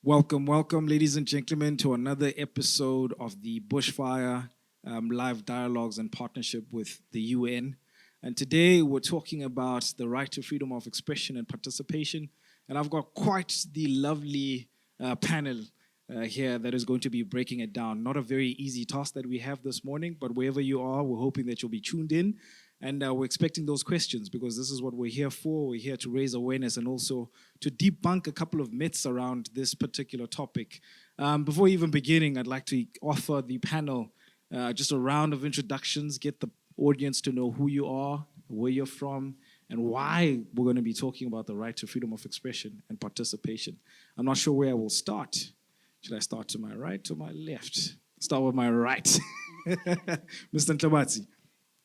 Welcome, ladies and gentlemen, to another episode of the Bushfire live dialogues in partnership with the UN. And today we're talking about the right to freedom of expression and participation. And I've got quite the lovely panel here that is going to be breaking it down. Not a very easy task that we have this morning, but wherever you are, we're hoping that you'll be tuned in. And we're expecting those questions because this is what we're here for. We're here to raise awareness and also to debunk a couple of myths around this particular topic. Before even beginning, I'd like to offer the panel just a round of introductions, get the audience to know who you are, where you're from, and why we're going to be talking about the right to freedom of expression and participation. I'm not sure where I will start. Should I start to my right or my left? Start with my right. Mr. Nhlabatsi.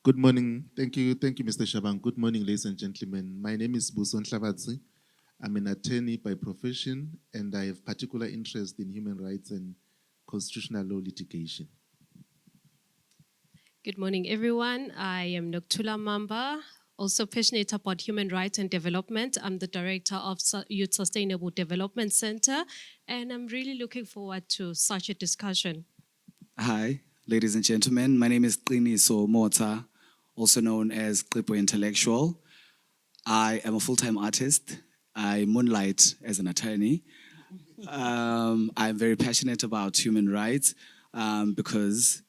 Good morning. Thank you, Mr. Shabangu. Good morning, ladies and gentlemen. My name is Sibusiso Nhlabatsi. I'm an attorney by profession, and I have particular interest in human rights and constitutional law litigation. Good morning, everyone. I am Nokuthula Mamba, also passionate about human rights and development. I'm the director of Youth Sustainable Development Center, and I'm really looking forward to such a discussion. Hi, ladies and gentlemen. My name is Sibusiso Nhlabatsi, also known as Qibho Intalektual. I am a full-time artist. I moonlight as an attorney. I'm very passionate about human rights because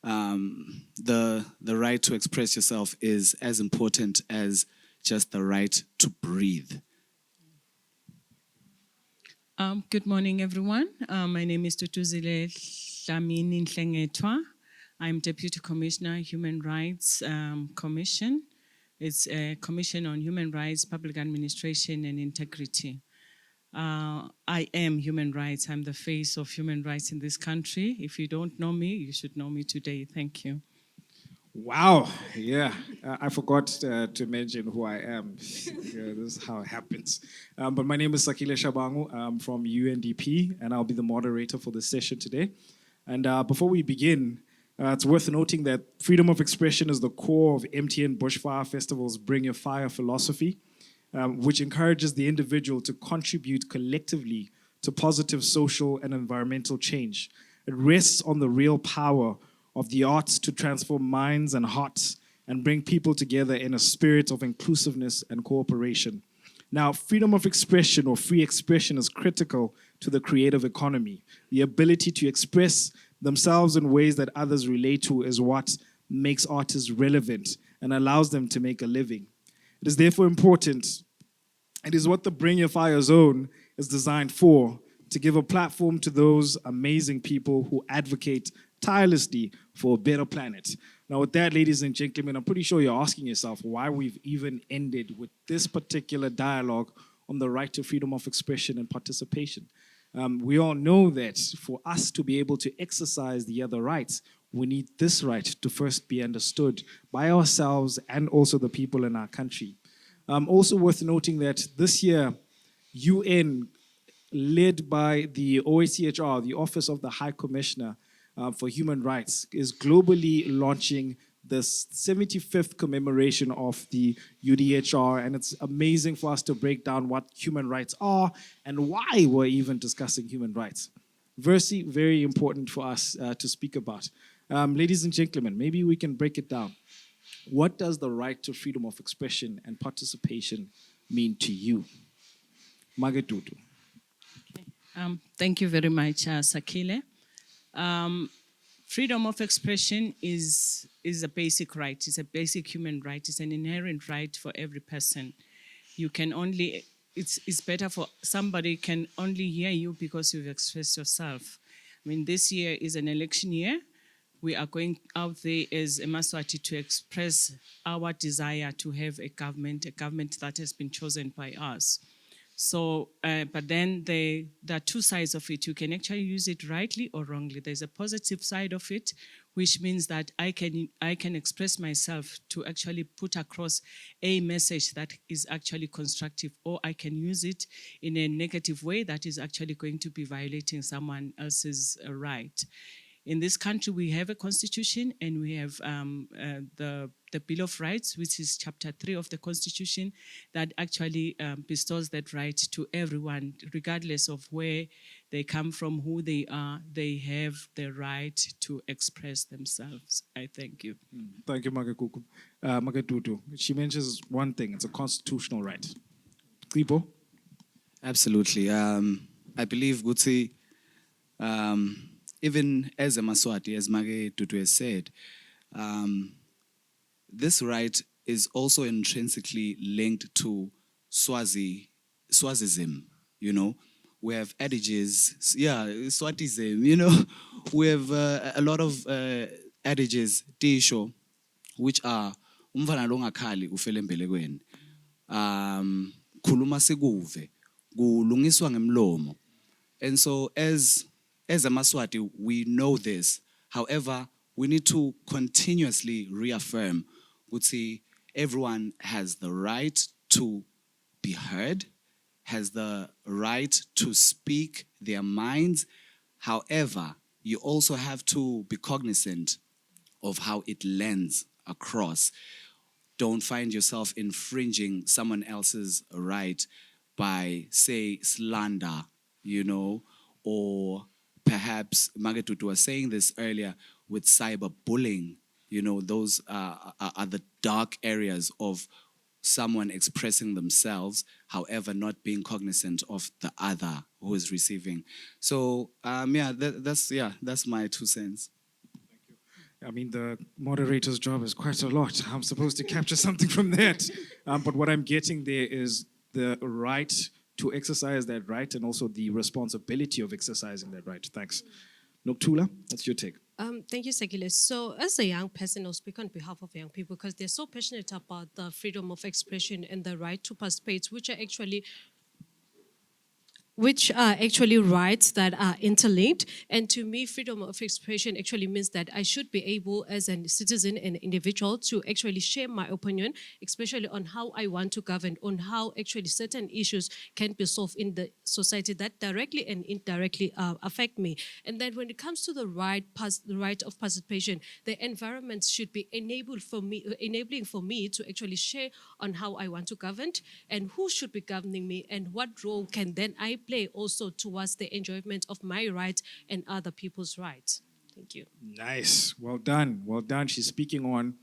the right to express yourself is as important as just the right to breathe. Good morning, everyone. My name is Duduzile Dlamini-Nhlengethwa. I'm Deputy Commissioner, Human Rights Commission. It's a Commission on Human Rights, Public Administration and Integrity. I am human rights. I'm the face of human rights in this country. If you don't know me, you should know me today. Thank you. Wow, yeah. I forgot to mention who I am. Yeah, this is how it happens. But my name is Sakhile Shabangu. I'm from UNDP, and I'll be the moderator for this session today. And before we begin, it's worth noting that freedom of expression is the core of MTN Bushfire Festival's Bring Your Fire philosophy, which encourages the individual to contribute collectively to positive social and environmental change. It rests on the real power of the arts to transform minds and hearts and bring people together in a spirit of inclusiveness and cooperation. Now, freedom of expression or free expression is critical to the creative economy. The ability to express themselves in ways that others relate to is what makes artists relevant and allows them to make a living. It is therefore important. It is what the Bring Your Fire Zone is designed for, to give a platform to those amazing people who advocate tirelessly for a better planet. Now, with that, ladies and gentlemen, I'm pretty sure you're asking yourself why we've even ended with this particular dialogue on the right to freedom of expression and participation. We all know that for us to be able to exercise the other rights, we need this right to first be understood by ourselves and also the people in our country. Also worth noting that this year, UN, led by the OHCHR, the Office of the High Commissioner for Human Rights, is globally launching the 75th commemoration of the UDHR, and it's amazing for us to break down what human rights are and why we're even discussing human rights. Very important for us to speak about. Ladies and gentlemen, maybe we can break it down. What does the right to freedom of expression and participation mean to you? Magetutu. Thank you very much, Sakhile. Freedom of expression is a basic right. It's a basic human right. It's an inherent right for every person. You can only, it's better for somebody can only hear you because you've expressed yourself. I mean, this year is an election year. We are going out there as emaSwati to express our desire to have a government that has been chosen by us. So, but then there are two sides of it. You can actually use it rightly or wrongly. There's a positive side of it, which means that I can express myself to actually put across a message that is actually constructive, or I can use it in a negative way that is actually going to be violating someone else's right. In this country, we have a constitution and we have the Bill of Rights, which is Chapter 3 of the Constitution, that actually bestows that right to everyone, regardless of where they come from who they are, they have the right to express themselves. I thank you. Thank you, Magakuku. Magadudu, she mentions one thing, it's a constitutional right. Qibho? Absolutely. I believe Gutsi, even as a emaSwati, as Mage Dudu has said, this right is also intrinsically linked to Swazism, you know. We have adages, Swatism, you know. We have a lot of adages, tisho, which are umfana lo ngakhali ufele embelekweni. Khuluma sikuve, kulungiswa ngemlomo. And so as emaSwati, we know this. However, we need to continuously reaffirm ukuthi everyone has the right to be heard, has the right to speak their minds. However, you also have to be cognizant of how it lands across. Don't find yourself infringing someone else's right by, say, slander, you know, or perhaps Magadudu was saying this earlier with cyberbullying. You know, those are the dark areas of someone expressing themselves, however, not being cognizant of the other who is receiving. So, that's my 2 cents. I mean, the moderator's job is quite a lot. I'm supposed to capture something from that. But what I'm getting there is the right to exercise that right and also the responsibility of exercising that right. Thanks. Nokuthula, what's your take? Thank you, Sakhile. So, as a young person, I'll speak on behalf of young people because they're so passionate about the freedom of expression and the right to participate, which are actually rights that are interlinked. And to me, freedom of expression actually means that I should be able, as a citizen and individual, to actually share my opinion, especially on how I want to govern, on how actually certain issues can be solved in the society that directly and indirectly affect me. And then when it comes to the right of participation, the environment should be enabling for me to actually share on how I want to govern and who should be governing me and what role can then I play also towards the enjoyment of my rights and other people's rights. Thank you. Nice. Well done. Well done. She's speaking on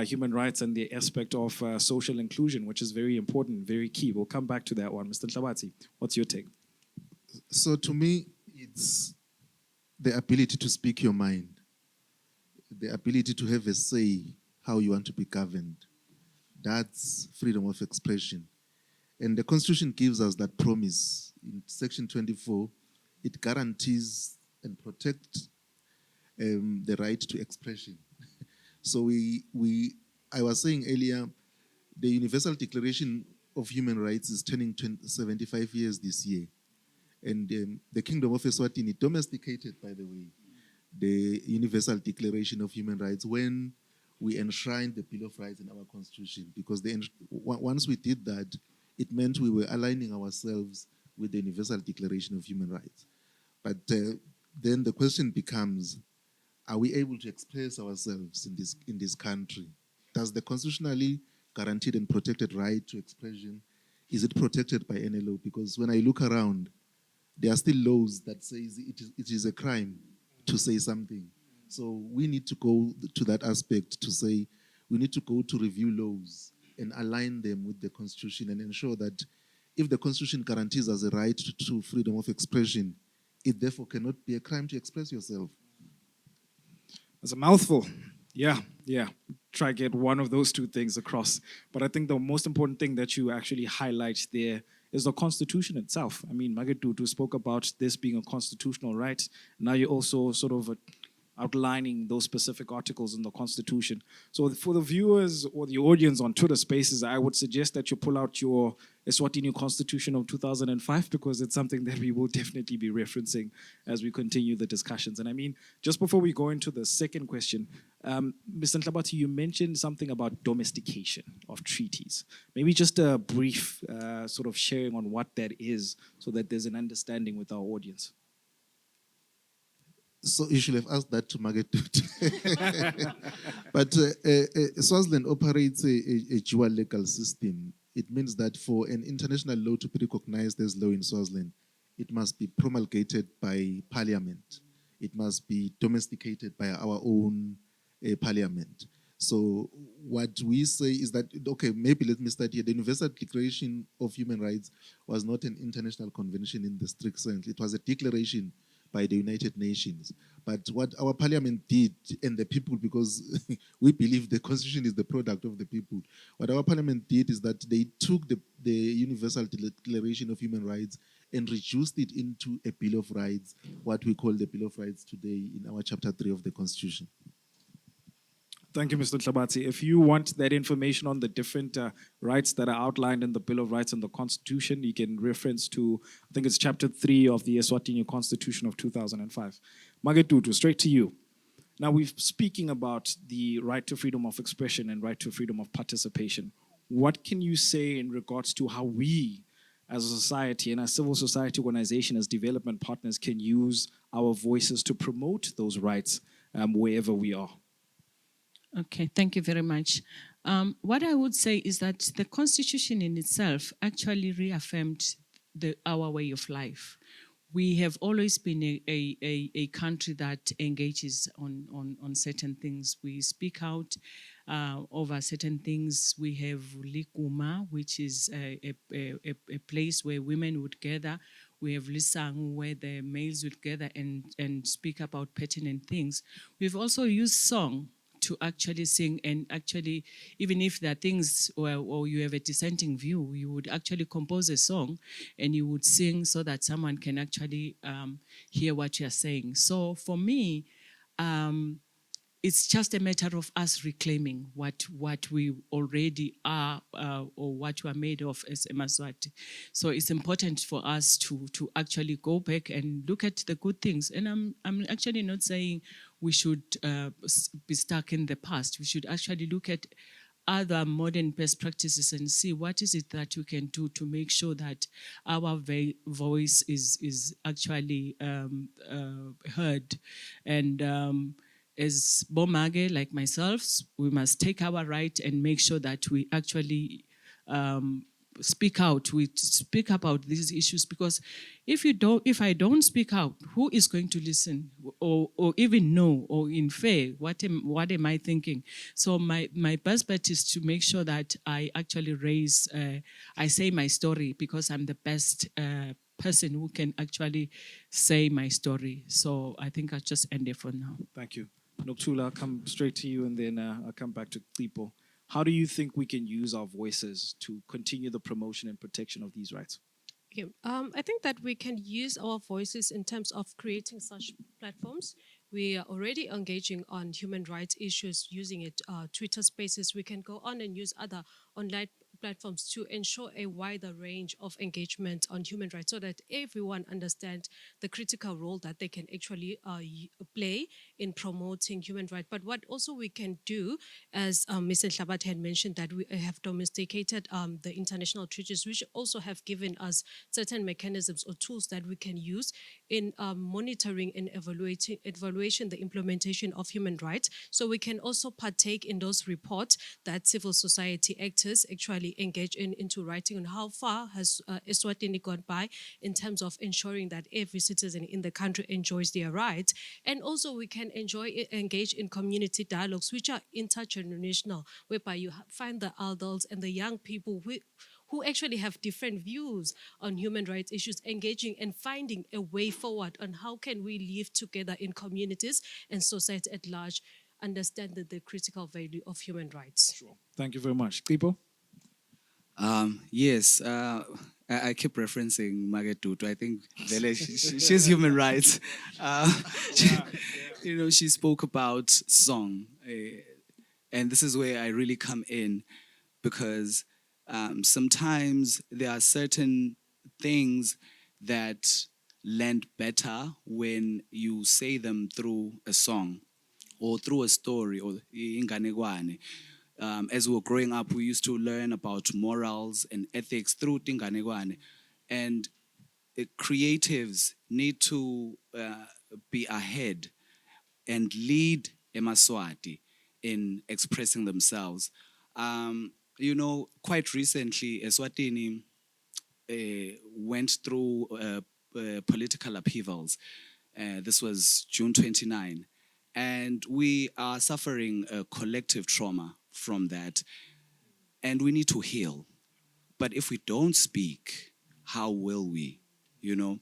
human rights and the aspect of social inclusion, which is very important, very key. We'll come back to that one. Mr. Nhlabatsi, what's your take? So to me, it's the ability to speak your mind, the ability to have a say how you want to be governed. That's freedom of expression. And the Constitution gives us that promise. In Section 24, it guarantees and protects the right to expression. So I was saying earlier, the Universal Declaration of Human Rights is turning 75 years this year. And the Kingdom of Eswatini domesticated, by the way, the Universal Declaration of Human Rights when we enshrined the Bill of Rights in our Constitution. Because once we did that, it meant we were aligning ourselves with the Universal Declaration of Human Rights. But then the question becomes, are we able to express ourselves in this country? Does the constitutionally guaranteed and protected right to expression, is it protected by any law? Because when I look around, there are still laws that say it is a crime to say something. So we need to go to that aspect to say we need to go to review laws and align them with the Constitution and ensure that if the Constitution guarantees us a right to freedom of expression, it therefore cannot be a crime to express yourself. It's a mouthful. Yeah. Try get one of those two things across. But I think the most important thing that you actually highlight there is the Constitution itself. I mean, Magadudu spoke about this being a constitutional right. Now you're also sort of outlining those specific articles in the Constitution. So for the viewers or the audience on Twitter Spaces, I would suggest that you pull out your Eswatini Constitution of 2005 because it's something that we will definitely be referencing as we continue the discussions. And I mean, just before we go into the second question, Mr. Nhlabatsi, you mentioned something about domestication of treaties. Maybe just a brief sort of sharing on what that is so that there's an understanding with our audience. So you should have asked that to Magadudu. But Swaziland operates a dual legal system. It means that for an international law to be recognized as law in Swaziland, it must be promulgated by parliament. It must be domesticated by our own parliament. So what we say is that, okay, maybe let me start here. The Universal Declaration of Human Rights was not an international convention in the strict sense. It was a declaration by the United Nations. But what our parliament did, and the people, because we believe the constitution is the product of the people, what our parliament did is that they took the Universal Declaration of Human Rights and reduced it into a Bill of Rights, what we call the Bill of Rights today in our Chapter 3 of the Constitution. Thank you, Mr. Nhlabatsi. If you want that information on the different rights that are outlined in the Bill of Rights and the Constitution, you can reference to, I think it's Chapter 3 of the Eswatini Constitution of 2005. Magetutu, straight to you. Now, we're speaking about the right to freedom of expression and right to freedom of participation. What can you say in regards to how we, as a society and as civil society organization, as development partners, can use our voices to promote those rights wherever we are? Okay, thank you very much. What I would say is that the Constitution in itself actually reaffirmed our way of life. We have always been a country that engages on certain things. We speak out over certain things. We have Likuma, which is a place where women would gather. We have Lisangu, where the males would gather and speak about pertinent things. We've also used song to actually sing, and actually, even if there are things or you have a dissenting view, you would actually compose a song and you would sing so that someone can actually hear what you're saying. So for me, it's just a matter of us reclaiming what we already are or what we are made of as emaSwati. So it's important for us to actually go back and look at the good things. And I'm actually not saying we should be stuck in the past. We should actually look at other modern best practices and see what is it that we can do to make sure that our voice is actually heard. And as Bomage, like myself, we must take our right and make sure that we actually speak out. We speak about these issues, because if I don't speak out, who is going to listen or even know or infer what am I thinking? So my best bet is to make sure that I actually I say my story, because I'm the best person who can actually say my story. So I think I'll just end it for now. Thank you. Nokuthula, I'll come straight to you, and then I'll come back to Qibho. How do you think we can use our voices to continue the promotion and protection of these rights? Okay. I think that we can use our voices in terms of creating such platforms. We are already engaging on human rights issues using it, Twitter Spaces. We can go on and use other online platforms to ensure a wider range of engagement on human rights, so that everyone understands the critical role that they can actually play in promoting human rights. But what also we can do, as Mr. Nhlabatsi had mentioned, that we have domesticated the international treaties, which also have given us certain mechanisms or tools that we can use in monitoring and evaluation the implementation of human rights. So we can also partake in those reports that civil society actors actually engage into writing on how far has Eswatini gone by in terms of ensuring that every citizen in the country enjoys their rights. And also we can engage in community dialogues, which are intergenerational, whereby you find the adults and the young people who actually have different views on human rights issues, engaging and finding a way forward on how can we live together in communities and society at large, understand the critical value of human rights. Sure. Thank you very much. Qibho? Yes, I keep referencing Magetutu. I think she's human rights. She spoke about song, and this is where I really come in, because sometimes there are certain things that land better when you say them through a song or through a story or inganekwane. As we were growing up, we used to learn about morals and ethics through tinganekwane, and creatives need to be ahead and lead emaSwati in expressing themselves. Quite recently, Eswatini went through political upheavals. This was June 29. And we are suffering a collective trauma from that. And we need to heal. But if we don't speak, how will we? You know,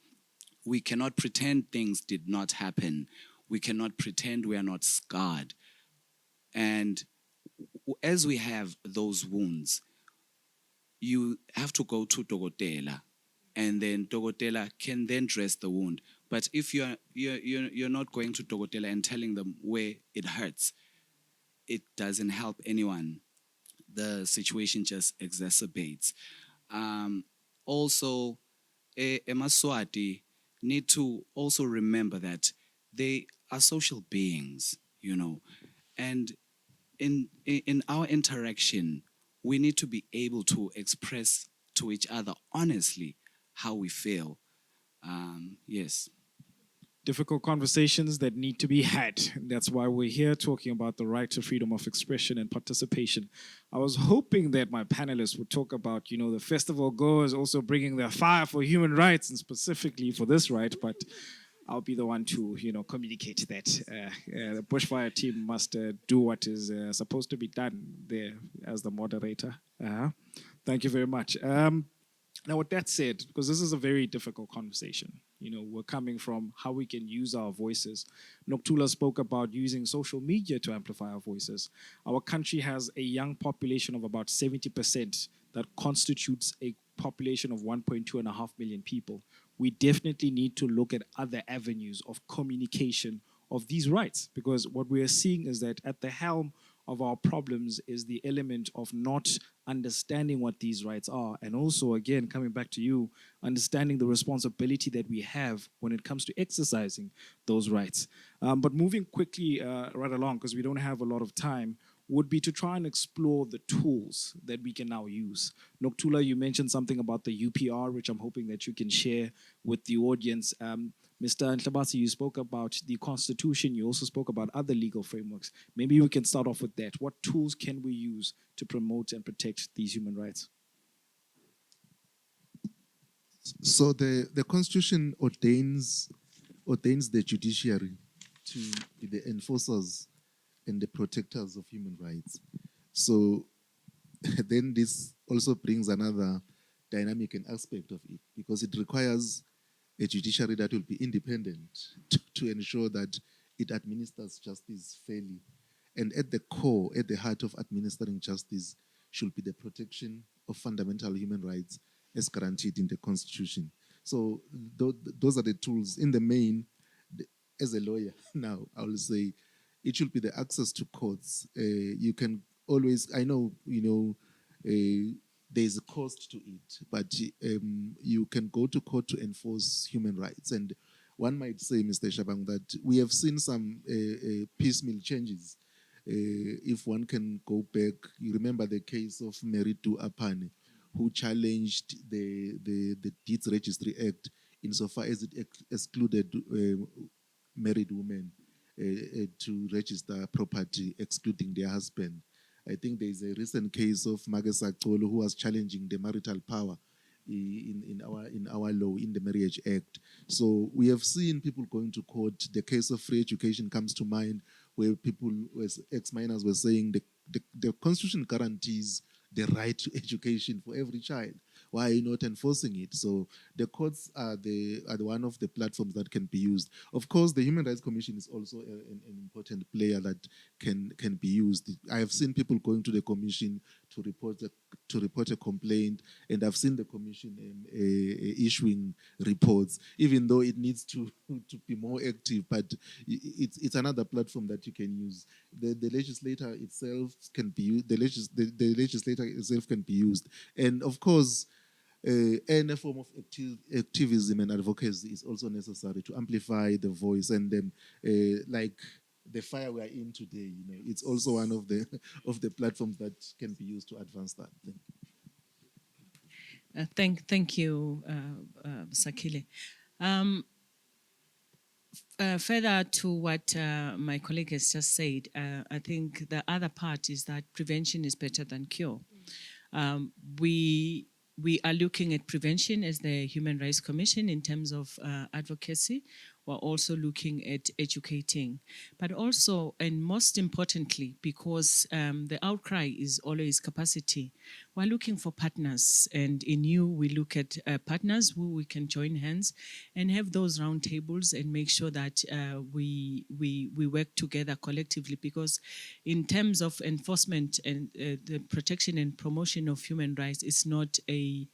we cannot pretend things did not happen. We cannot pretend we are not scarred. And as we have those wounds, you have to go to Dokotela, and then Dokotela can then dress the wound. But if you're not going to Dokotela and telling them where it hurts, it doesn't help anyone. The situation just exacerbates. Also, emaSwati need to also remember that they are social beings, you know, and in our interaction, we need to be able to express to each other honestly how we feel. Yes. Difficult conversations that need to be had. That's why we're here talking about the right to freedom of expression and participation. I was hoping that my panelists would talk about, you know, the festival goers also bringing their fire for human rights and specifically for this right, but I'll be the one to, you know, communicate that. The Bushfire team must do what is supposed to be done there as the moderator. Thank you very much. Now, with that said, because this is a very difficult conversation, you know, we're coming from how we can use our voices. Nokuthula spoke about using social media to amplify our voices. Our country has a young population of about 70% that constitutes a population of 1.2 million people. We definitely need to look at other avenues of communication of these rights, because what we are seeing is that at the helm of our problems is the element of not understanding what these rights are, and also, again, coming back to you, understanding the responsibility that we have when it comes to exercising those rights. But moving quickly right along, because we don't have a lot of time, would be to try and explore the tools that we can now use. Nokuthula, you mentioned something about the UPR, which I'm hoping that you can share with the audience. Mr. Nhlabatsi, you spoke about the Constitution. You also spoke about other legal frameworks. Maybe we can start off with that. What tools can we use to promote and protect these human rights? So the Constitution ordains the judiciary to be the enforcers and the protectors of human rights. So then this also brings another dynamic and aspect of it, because it requires a judiciary that will be independent to ensure that it administers justice fairly. And at the core, at the heart of administering justice should be the protection of fundamental human rights as guaranteed in the Constitution. So those are the tools. In the main, as a lawyer now, I will say it should be the access to courts. You can always, I know, you know, there's a cost to it, but you can go to court to enforce human rights. And one might say, Mr. Shabangu, that we have seen some piecemeal changes. If one can go back, you remember the case of Meritu Apane, who challenged the Deeds Registry Act insofar as it excluded married women to register property, excluding their husband. I think there is a recent case of Magesa Xolo who was challenging the marital power in our law, in the Marriage Act. So we have seen people going to court. The case of free education comes to mind, where people, ex-minors, were saying the Constitution guarantees the right to education for every child. Why are you not enforcing it? So the courts are one of the platforms that can be used. Of course, the Human Rights Commission is also an important player that can be used. I have seen people going to the commission to report a complaint, and I've seen the commission issuing reports, even though it needs to be more active. But it's another platform that you can use. The legislator itself can be used. The legislator itself can be used, and of course, any form of activism and advocacy is also necessary to amplify the voice. And like the fire we are in today, you know, it's also one of the platforms that can be used to advance that. Thank you, Sakhile. Further to what my colleague has just said, I think the other part is that prevention is better than cure. We we are looking at prevention as the Human Rights Commission in terms of advocacy. We're also looking at educating, but also, and most importantly, because the outcry is always capacity, we're looking for partners. And in you, we look at partners who we can join hands and have those round tables and make sure that we work together collectively, because in terms of enforcement and the protection and promotion of human rights, it's not a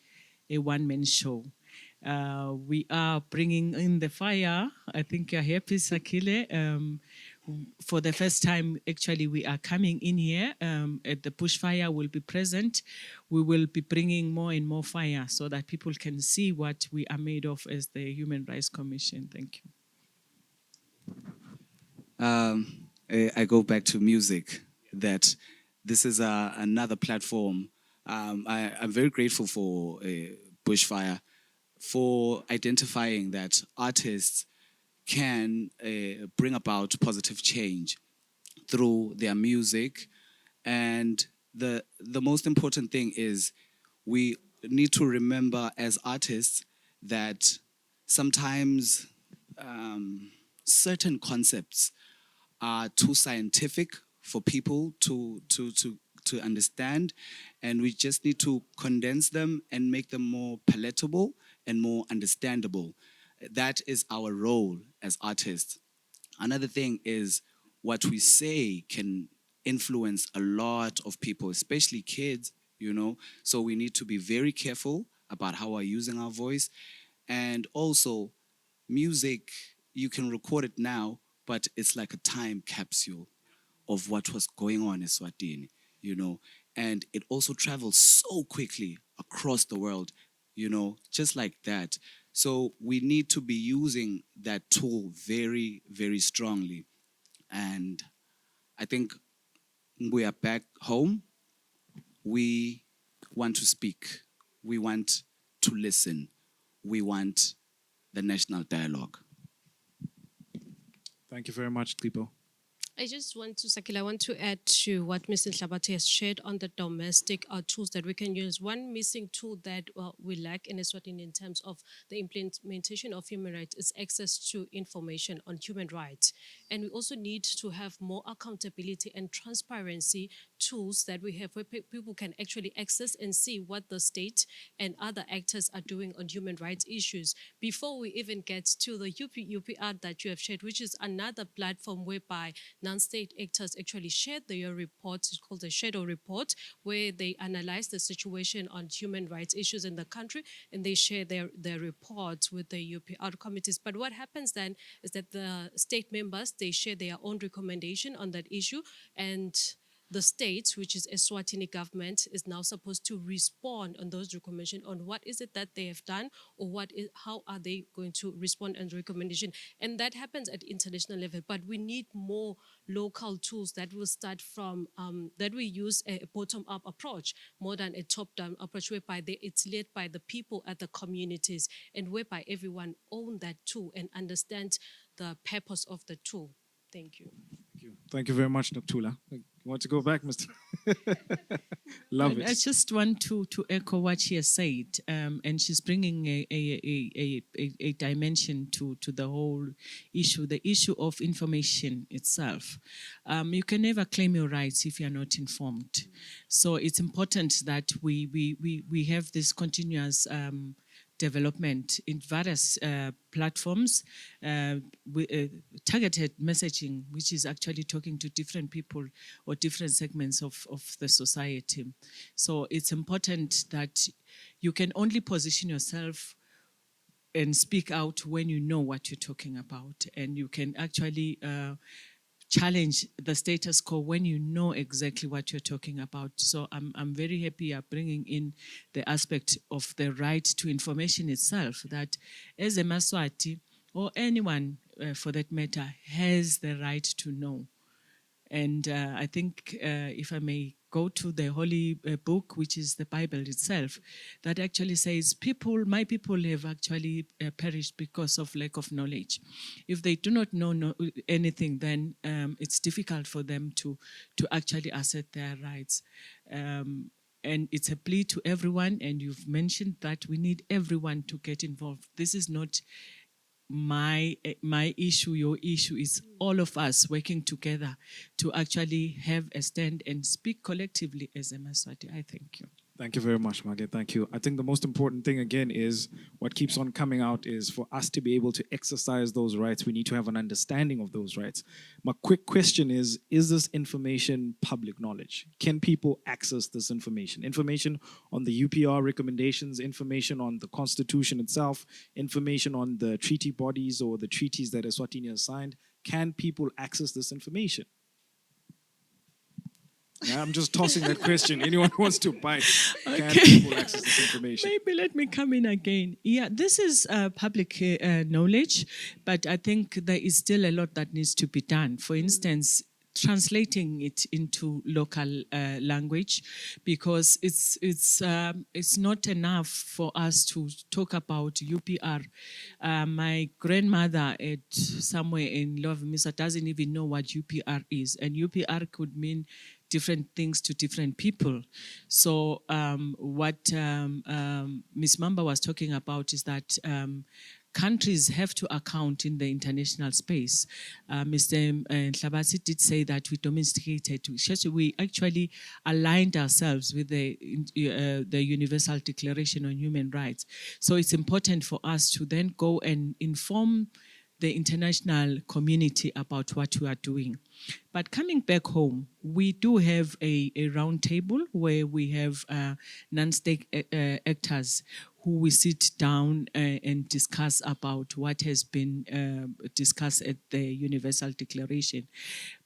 one-man show. We are bringing in the fire. I think you're happy, Sakhile. For the first time, actually, we are coming in here at the Bushfire. Will be present. We will be bringing more and more fire so that people can see what we are made of as the Human Rights Commission. Thank you. I go back to music, that this is another platform. I'm very grateful for Bushfire for identifying that artists can bring about positive change through their music. And the most important thing is we need to remember as artists that sometimes certain concepts are too scientific for people to understand, and we just need to condense them and make them more palatable and more understandable. That is our role as artists. Another thing is what we say can influence a lot of people, especially kids, you know. So we need to be very careful about how we're using our voice. And also, music, you can record it now, but it's like a time capsule of what was going on in Eswatini, you know. And it also travels so quickly across the world, you know, just like that. So we need to be using that tool very, very strongly. And I think we are back home. We want to speak. We want to listen. We want the national dialogue. Thank you very much, Qibho. I just want to, Sakhile, I want to add to what Mr. Nhlabatsi has shared on the domestic tools that we can use. One missing tool that we lack in Eswatini in terms of the implementation of human rights is access to information on human rights. And we also need to have more accountability and transparency tools that we have where people can actually access and see what the state and other actors are doing on human rights issues before we even get to the UPR that you have shared, which is another platform whereby non-state actors actually shared their reports. It's called the Shadow Report, where they analyze the situation on human rights issues in the country and they share their reports with the UPR committees. But what happens then is that the state members, they share their own recommendation on that issue, and the state, which is Eswatini government, is now supposed to respond on those recommendations on what is it that they have done or how are they going to respond on the recommendation. And that happens at international level, but we need more local tools that will start from, that we use a bottom-up approach more than a top-down approach whereby it's led by the people at the communities and whereby everyone own that tool and understand the purpose of the tool. Thank you. Thank you very much, Nokuthula. You want to go back, Mr. Love it. I just want to echo what she has said, and she's bringing a dimension to the whole issue, the issue of information itself. You can never claim your rights if you're not informed. So it's important that we have this continuous development in various platforms, targeted messaging, which is actually talking to different people or different segments of the society. So it's important that you can only position yourself and speak out when you know what you're talking about, and you can actually challenge the status quo when you know exactly what you're talking about. So I'm very happy you're bringing in the aspect of the right to information itself, that as a emaSwati, or anyone for that matter, has the right to know. And I think if I may go to the holy book, which is the Bible itself, that actually says my people have actually perished because of lack of knowledge. If they do not know anything, then it's difficult for them to actually assert their rights. And it's a plea to everyone, and you've mentioned that we need everyone to get involved. This is not my issue, your issue. Is all of us working together to actually have a stand and speak collectively as emaSwati. I thank you. Thank you very much, Mage. Thank you. I think the most important thing, again, is what keeps on coming out is for us to be able to exercise those rights, we need to have an understanding of those rights. My quick question is this information public knowledge? Can people access this information? Information on the UPR recommendations, information on the Constitution itself, information on the treaty bodies or the treaties that Eswatini has signed. Can people access this information? Yeah, I'm just tossing that question. Anyone who wants to bite, can people access this information? Maybe let me come in again. Yeah, this is public knowledge, but I think there is still a lot that needs to be done. For instance, translating it into local language, because it's not enough for us to talk about UPR. My grandmother at somewhere in Lovimisa doesn't even know what UPR is, and UPR could mean different things to different people. So what Ms. Mamba was talking about is that countries have to account in the international space. Mr. Nhlabatsi did say that we domesticated. We actually aligned ourselves with the Universal Declaration on Human Rights. So it's important for us to then go and inform the international community about what we are doing. But coming back home, we do have a round table where we have non-state actors who we sit down and discuss about what has been discussed at the Universal Declaration.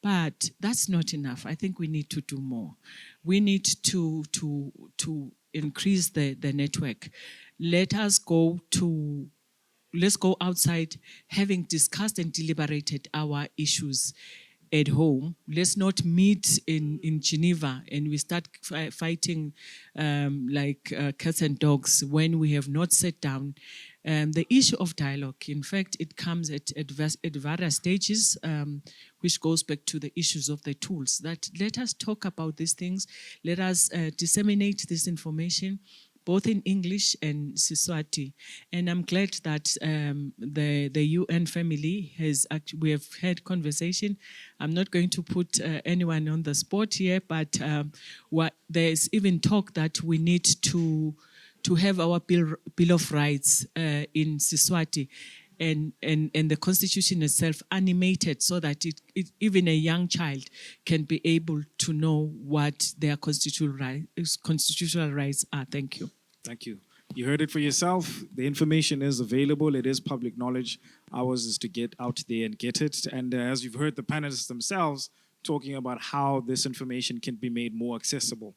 But that's not enough. I think we need to do more. We need to increase the network. Let's go outside, having discussed and deliberated our issues at home. Let's not meet in Geneva and we start fighting like cats and dogs when we have not sat down. The issue of dialogue, in fact, it comes at various stages, which goes back to the issues of the tools. That let us talk about these things. Let us disseminate this information, both in English and Siswati. And I'm glad that the UN family we have had conversation. I'm not going to put anyone on the spot here, but there's even talk that we need to have our Bill of Rights in Siswati and the Constitution itself animated so that even a young child can be able to know what their constitutional rights are. Thank you. Thank you. You heard it for yourself. The information is available. It is public knowledge. Ours is to get out there and get it. And as you've heard the panelists themselves talking about how this information can be made more accessible.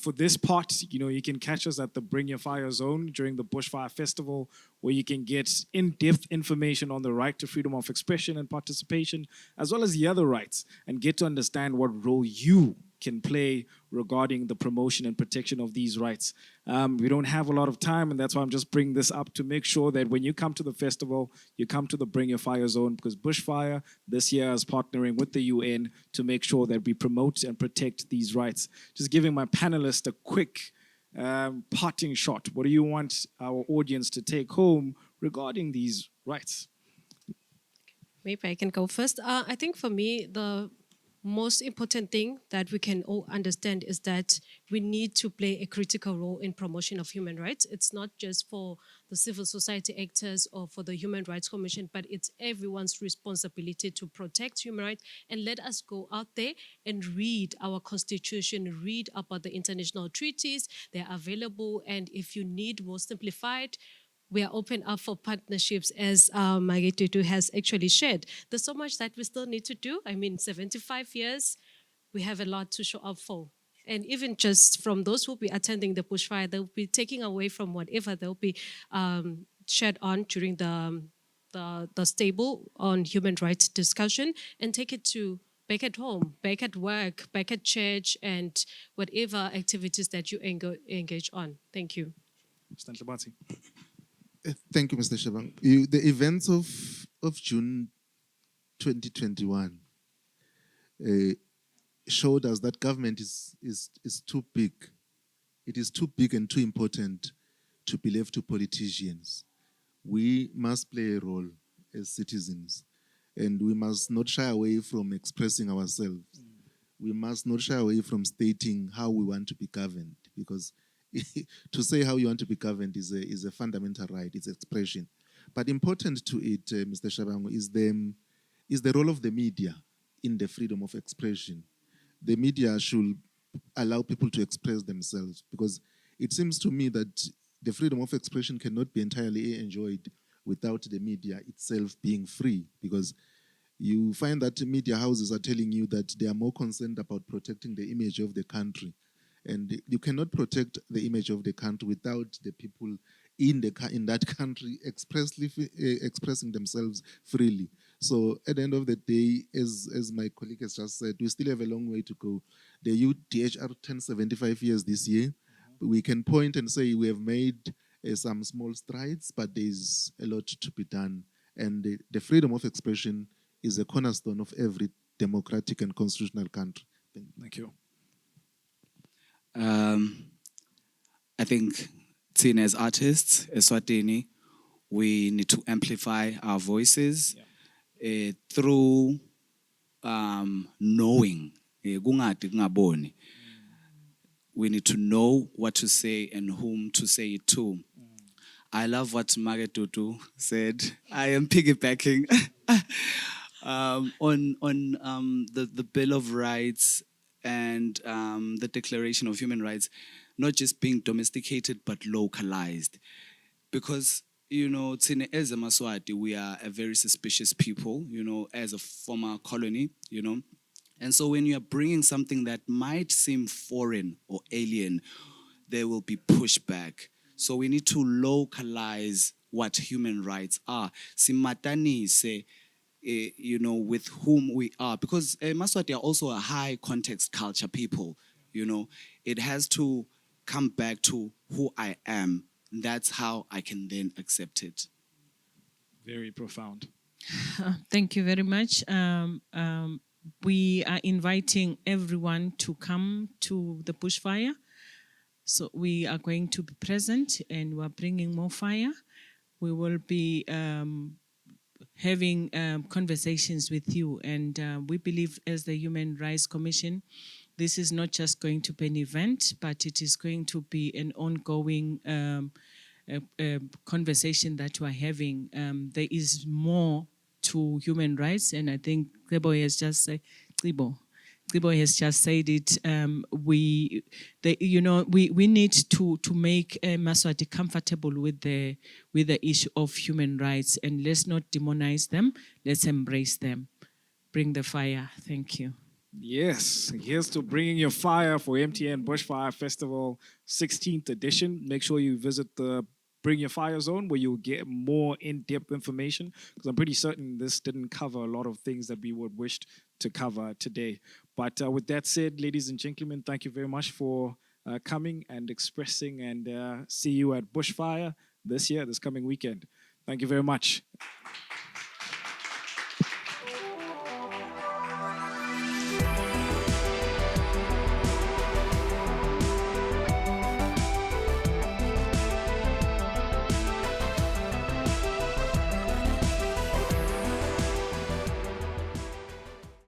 For this part, you can catch us at the Bring Your Fire Zone during the Bushfire Festival, where you can get in-depth information on the right to freedom of expression and participation, as well as the other rights, and get to understand what role you can play regarding the promotion and protection of these rights. We don't have a lot of time, and that's why I'm just bringing this up to make sure that when you come to the festival, you come to the Bring Your Fire Zone, because Bushfire this year is partnering with the UN to make sure that we promote and protect these rights. Just giving my panelists a quick parting shot. What do you want our audience to take home regarding these rights? Maybe I can go first. I think for me, the most important thing that we can all understand is that we need to play a critical role in promotion of human rights. It's not just for the civil society actors or for the Human Rights Commission, but it's everyone's responsibility to protect human rights. And let us go out there and read our constitution, read about the international treaties. They're available. And if you need more simplified, we are open up for partnerships, as Magetutu has actually shared. There's so much that we still need to do. 75 years, we have a lot to show up for. And even just from those who will be attending the bushfire, they'll be taking away from whatever they'll be shared on during the stable on human rights discussion, and take it to back at home, back at work, back at church, and whatever activities that you engage on. Thank you. Mr. Nhlabatsi. Thank you, Mr. Shabangu. The events of June 2021 showed us that government is too big it is too big and too important to be left to politicians. We must play a role as citizens, and we must not shy away from expressing ourselves. We must not shy away from stating how we want to be governed, because to say how you want to be governed is a fundamental right, it's expression. But important to it, Mr. Shabangu, is the role of the media in the freedom of expression. The media should allow people to express themselves, because it seems to me that the freedom of expression cannot be entirely enjoyed without the media itself being free, because you find that media houses are telling you that they are more concerned about protecting the image of the country. And you cannot protect the image of the country without the people in that country expressing themselves freely. So at the end of the day, as my colleague has just said, we still have a long way to go. The UDHR turns 75 years this year. We can point and say we have made some small strides, but there's a lot to be done. And the freedom of expression is a cornerstone of every democratic and constitutional country. Thank you. I think, seen as artists, Eswatini, we need to amplify our voices through knowing. We need to know what to say and whom to say it to. I love what Magetutu said. I am piggybacking on the Bill of Rights and the Declaration of Human Rights, not just being domesticated but localized. Because, you know, as a emaSwati, we are a very suspicious people, you know, as a former colony, you know. And so when you are bringing something that might seem foreign or alien, there will be pushback. So we need to localize what human rights are. Simatanise, you know, with whom we are. Because emaSwati are also a high context culture people, you know. It has to come back to who I am. That's how I can then accept it. Very profound. Thank you very much. We are inviting everyone to come to the bushfire. So we are going to be present and we're bringing more fire. We will be having conversations with you. And we believe as the Human Rights Commission, this is not just going to be an event, but it is going to be an ongoing conversation that we're having. There is more to human rights, and I think Qibho has just said, Qibho has just said it. We need to make emaSwati comfortable with the issue of human rights, and let's not demonize them. Let's embrace them. Bring the fire. Thank you. Yes, here's to bringing your fire for MTN Bushfire Festival 16th edition. Make sure you visit the Bring Your Fire Zone where you'll get more in-depth information, because I'm pretty certain this didn't cover a lot of things that we would wish to cover today. But with that said, ladies and gentlemen, thank you very much for coming and expressing, and see you at Bushfire this coming weekend. Thank you very much.